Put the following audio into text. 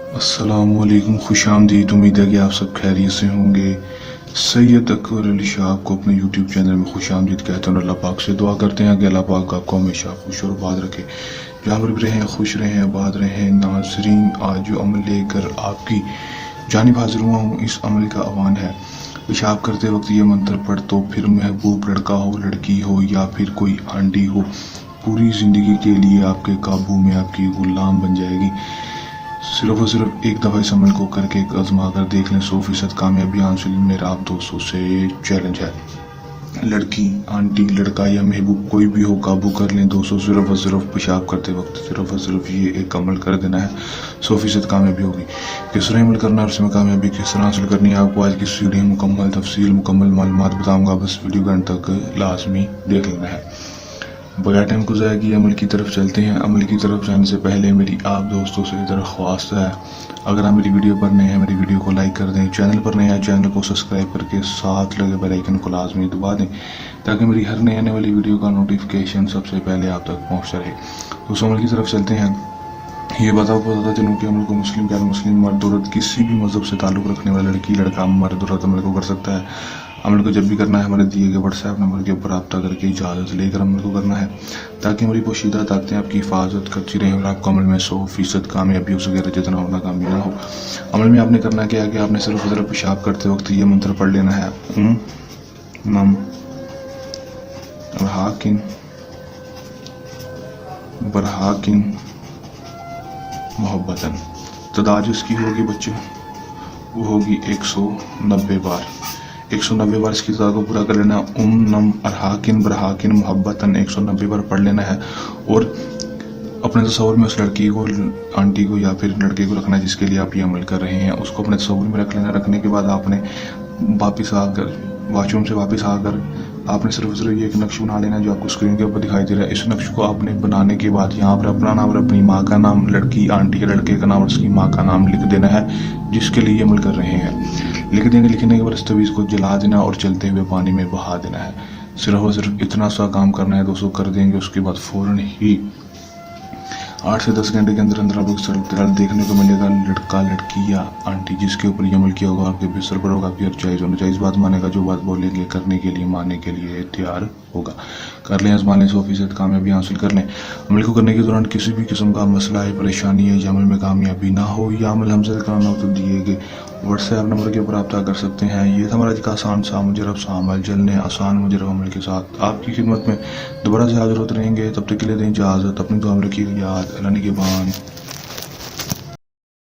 अस्सलाम वालेकुम, खुश आमदीद। उम्मीद है कि आप सब खैरियत से होंगे। सैयद अकबर अली शाह आपको अपने यूट्यूब चैनल में खुश आमदीद कहते हैं और अल्लाह पाक से दुआ करते हैं कि अल्लाह पाक आपको हमेशा खुश और आबाद रखे। जहाँ पर भी रहें खुश रहें, आबाद रहें। नाजरीन, आज जो अमल लेकर आपकी जानिब हाजिर हुआ हूँ, इस अमल का आह्वान है। पेशाब करते वक्त ये मंत्र पढ़ तो फिर महबूब लड़का हो, लड़की हो या फिर कोई आंटी हो, पूरी ज़िंदगी के लिए आपके काबू में आपकी गुलाम बन जाएगी। सिर्फ और सिर्फ एक दफ़ा इस अमल को करके आजमा कर देख लें, 100% कामयाबी हासिल मेरा आप दोस्तों से चैलेंज है। लड़की, आंटी, लड़का या महबूब कोई भी हो, काबू कर लें दोस्तों। सिर्फ और सिर्फ पेशाब करते वक्त सिर्फ और सिर्फ ये एक अमल कर देना है, 100% कामयाबी होगी। किस तरह अमल करना है और उसमें कामयाबी किस तरह हासिल करनी है, आपको आज की इस वीडियो में मुकम्मल तफसील मुकम्मल मालूमात बताऊँगा। बस वीडियो घंटे तक लाजमी देख लेना है। बगैर टाइम को ज़ाया किए अमल की तरफ चलते हैं। अमल की तरफ जाने से पहले मेरी आप दोस्तों से दरख्वास्त है, अगर आप मेरी वीडियो पर नए हैं मेरी वीडियो को लाइक कर दें, चैनल पर नए हैं चैनल को सब्सक्राइब करके साथ लगे बेल आइकन को लाजमी दबा दें ताकि मेरी हर नई आने वाली वीडियो का नोटिफिकेशन सबसे पहले आप तक पहुँचता रहे। तो अमल की तरफ चलते हैं। ये बात आपको बताता चलूँ कि अमल को मुस्लिम गैर मुस्लिम, मर्द औरत, किसी भी मज़हब से ताल्लुक़ रखने वाला लड़की लड़का मर्द औरत अमल को कर सकता है। अमल को जब भी करना है हमारे दिए गए व्हाट्सएप नंबर के ऊपर रब्ता करके इजाज़त लेकर अमल को करना है ताकि हमारी पोशीदा ताकतें आपकी हिफाजत करती रहें और आपको अमल में 100% कामयाबी हो सके, जितना और नाकामी ना हो। अमल में आपने करना क्या है कि आपने सिर्फ और सिर्फ पेशाब करते वक्त ये मंत्र पढ़ लेना है, नम बरहाकिन बरहाकिन मोहब्बतन। तादाद इसकी होगी बच्चों, वो होगी 190 बार। 190 बार इसकी तादाद को पूरा कर लेना। नम अरहाकिन बरहाकिन मोहब्बतन 190 बार पढ़ लेना है और अपने तस्वुर में उस लड़की को, आंटी को या फिर लड़के को रखना है जिसके लिए आप ये अमल कर रहे हैं, उसको अपने तस्वुर में रख लेना। रखने के बाद आपने वापस आकर वॉशरूम से वापस आकर आपने सिर्फ ये एक नक्श बना लेना जो आपको स्क्रीन के ऊपर दिखाई दे रहा है। इस नक्श को आपने बनाने के बाद यहाँ पर अपना नाम और अपनी माँ का नाम, लड़की आंटी के लड़के का नाम और उसकी माँ का नाम लिख देना है जिसके लिए अमल कर रहे हैं। लिख देंगे, लिखने के बाद इस तवीज़ को जला देना और चलते हुए पानी में बहा देना है। सिर्फ और सिर्फ इतना सा काम करना है दोस्तों, कर देंगे। उसके बाद फ़ौरन ही 8 से 10 घंटे के अंदर अंदर आपको रिजल्ट देखने को मिलेगा। लड़का, लड़की या आंटी जिसके ऊपर ये अमल किया होगा आपके बिस्तर पर होगा, आपकी हर जायज़ होना चाहिए। इस बात मानेगा, जो बात बोलेंगे करने के लिए, मानने के लिए तैयार होगा। कर लें, आजमा लें, 100% कामयाबी हासिल कर लें। अमल को करने के दौरान किसी भी किस्म का मसला है, परेशानी है, या अमल में कामयाबी ना हो या अमल हमसे कराना हो तो दिए गए व्हाट्सएप नंबर के ऊपर रब्ता कर सकते हैं। ये था हमारा आज का आसान सा मुजरब सा अमल। जल्द आसान मुजरब अमल के साथ आपकी खिदमत में दोबारा से हाजिर होते रहेंगे। तब तक के लिए दें इजाज़त। अपनी दुआ में रखिएगा याद। अल्लाह निगहबान।